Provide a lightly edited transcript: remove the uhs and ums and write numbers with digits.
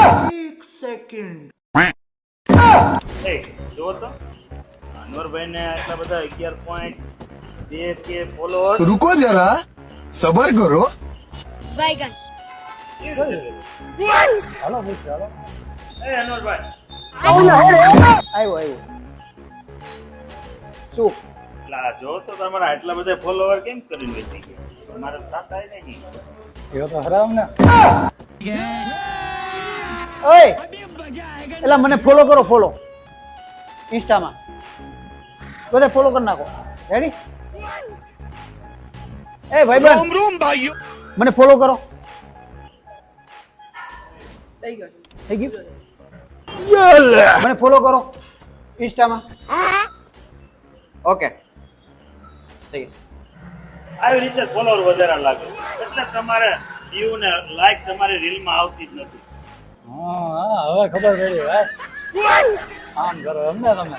એક સેકન્ડ જો તો અનવરભાઈ ને આટલા બધા 11.2k ફોલોઅર रुको जरा सबर करो बैगन હાલો મિત્ર હાલો અનવરભાઈ આવ્યો શું લા જો તો તમારા આટલા બધા ફોલોઅર કેમ કરીને વેચી ગયા તમારે થતા નહીં એ તો હરામ ને ઓય એલા મને ફોલો કરો ફોલો ઇન્સ્ટામાં બધે ફોલો કરી નાખો રેડી એ ભાઈ મને ફોલો કરો થઈ ગયું મને ફોલો કરો ઇન્સ્ટામાં ઓકે થઈ ગયું આવી રીતે ફોલોઅર વધારે લાગે એટલે તમારે વ્યૂ ને લાઈક તમારી રીલ માં આવતી જ નથી હા હવે ખબર પડી ભાઈ આમ કરો એમને તમે